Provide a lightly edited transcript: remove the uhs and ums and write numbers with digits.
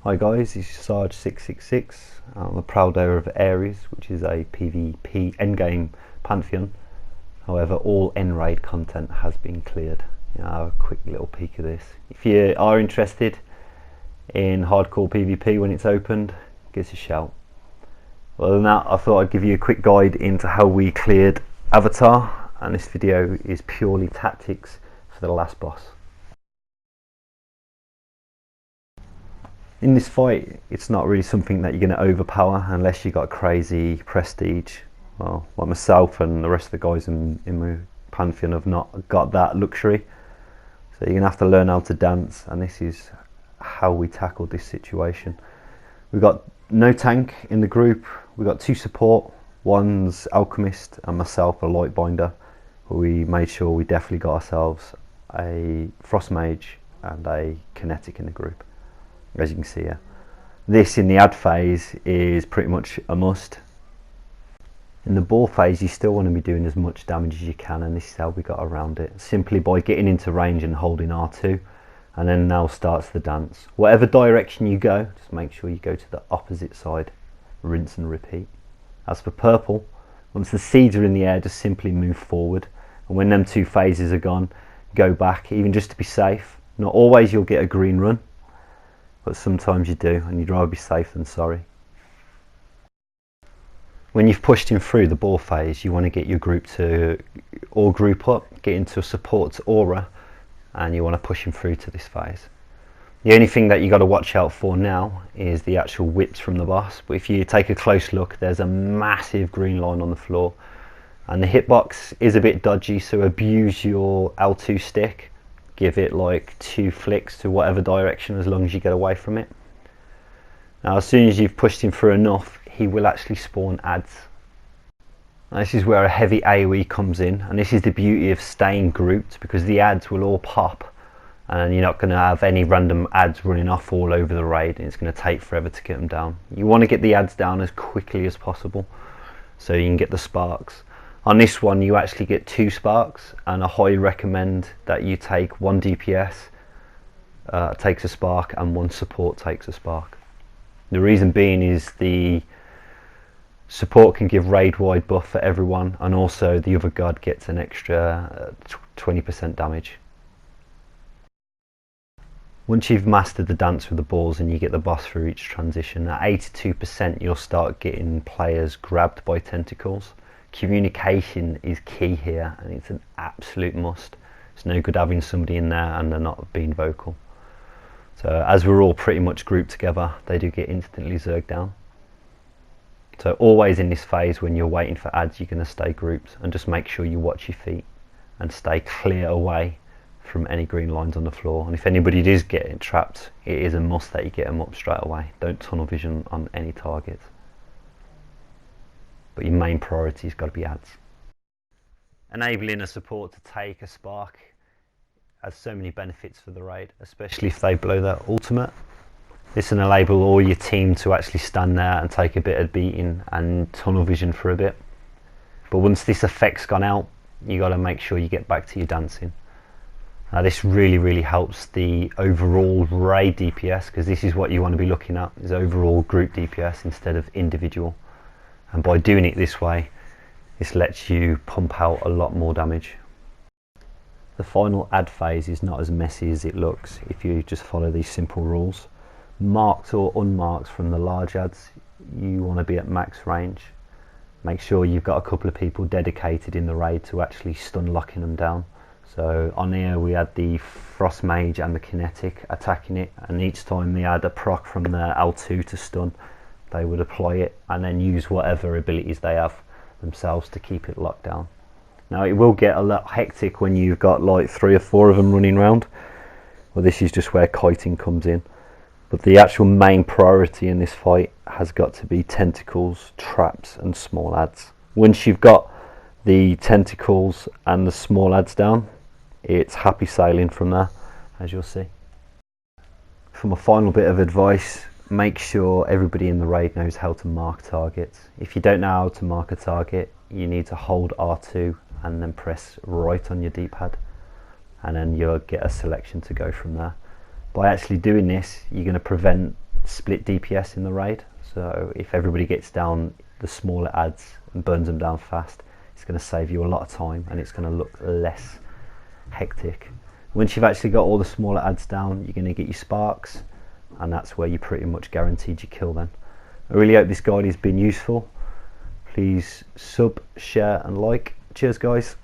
Hi guys, this is Sarge666. I'm a proud owner of Ares, which is a PvP endgame pantheon. However, all end raid content has been cleared. Have a quick little peek of this. If you are interested in hardcore PvP when it's opened, give us a shout. Other than that, I thought I'd give you a quick guide into how we cleared Avatar, and this video is purely tactics for the last boss. In this fight, it's not really something that you're going to overpower unless you got crazy prestige. Well, like myself and the rest of the guys in my pantheon have not got that luxury. So you're going to have to learn how to dance, and this is how we tackled this situation. We've got no tank in the group. We've got two support. One's Alchemist and myself, a Lightbinder. We made sure we definitely got ourselves a Frost Mage and a Kinetic in the group. As you can see here, this in the ad phase is pretty much a must. In the ball phase, you still want to be doing as much damage as you can, and this is how we got around it, simply by getting into range and holding R2, and then now starts the dance. Whatever direction you go, just make sure you go to the opposite side, rinse and repeat. As for purple, once the seeds are in the air, just simply move forward, and when them two phases are gone, go back, even just to be safe. Not always you'll get a green run, but sometimes you do, and you'd rather be safe than sorry. When you've pushed him through the ball phase, you want to get your group to all group up, get into a support aura, and you want to push him through to this phase. The only thing that you got to watch out for now is the actual whips from the boss. But if you take a close look, there's a massive green line on the floor, and the hitbox is a bit dodgy, so abuse your L2 stick. Give it like 2 flicks to whatever direction, as long as you get away from it. Now as soon as you've pushed him through enough, he will actually spawn ads. Now, this is where a heavy AoE comes in, and this is the beauty of staying grouped, because the ads will all pop and you're not going to have any random ads running off all over the raid, and it's going to take forever to get them down. You want to get the ads down as quickly as possible so you can get the sparks. On this one, you actually get 2 sparks, and I highly recommend that you take 1 DPS takes a spark and 1 support takes a spark. The reason being is the support can give raid wide buff for everyone, and also the other god gets an extra 20% damage. Once you've mastered the dance with the balls and you get the boss through each transition, at 82% you'll start getting players grabbed by tentacles. Communication is key here, and it's an absolute must. It's no good having somebody in there and they're not being vocal. So as we're all pretty much grouped together, they do get instantly zerged down. So always in this phase, when you're waiting for ads, you're going to stay grouped, and just make sure you watch your feet and stay clear away from any green lines on the floor. And if anybody does get trapped, it is a must that you get them up straight away. Don't tunnel vision on any target. But your main priority has got to be ads. Enabling a support to take a spark has so many benefits for the raid, especially if they blow their ultimate. This will enable all your team to actually stand there and take a bit of beating and tunnel vision for a bit. But once this effect's gone out, you got to make sure you get back to your dancing. Now this really helps the overall raid DPS, because this is what you want to be looking at, is overall group DPS instead of individual. And by doing it this way, this lets you pump out a lot more damage. The final ad phase is not as messy as it looks if you just follow these simple rules. Marked or unmarked from the large ads, you want to be at max range. Make sure you've got a couple of people dedicated in the raid to actually stun locking them down. So on here we had the Frost Mage and the Kinetic attacking it, and each time they had a proc from the L2 to stun, they would apply it and then use whatever abilities they have themselves to keep it locked down. Now it will get a lot hectic when you've got like 3 or 4 of them running around. Well, this is just where kiting comes in. But the actual main priority in this fight has got to be tentacles, traps and small ads. Once you've got the tentacles and the small ads down, it's happy sailing from there, as you'll see. For my final bit of advice, make sure everybody in the raid knows how to mark targets. If you don't know how to mark a target, you need to hold R2 and then press right on your D-pad, and then you'll get a selection to go from there. By actually doing this, you're going to prevent split DPS in the raid. So if everybody gets down the smaller adds and burns them down fast, it's going to save you a lot of time and it's going to look less hectic. Once you've actually got all the smaller adds down, you're going to get your sparks, and that's where you're pretty much guaranteed your kill then. I really hope this guide has been useful. Please sub, share and like. Cheers guys.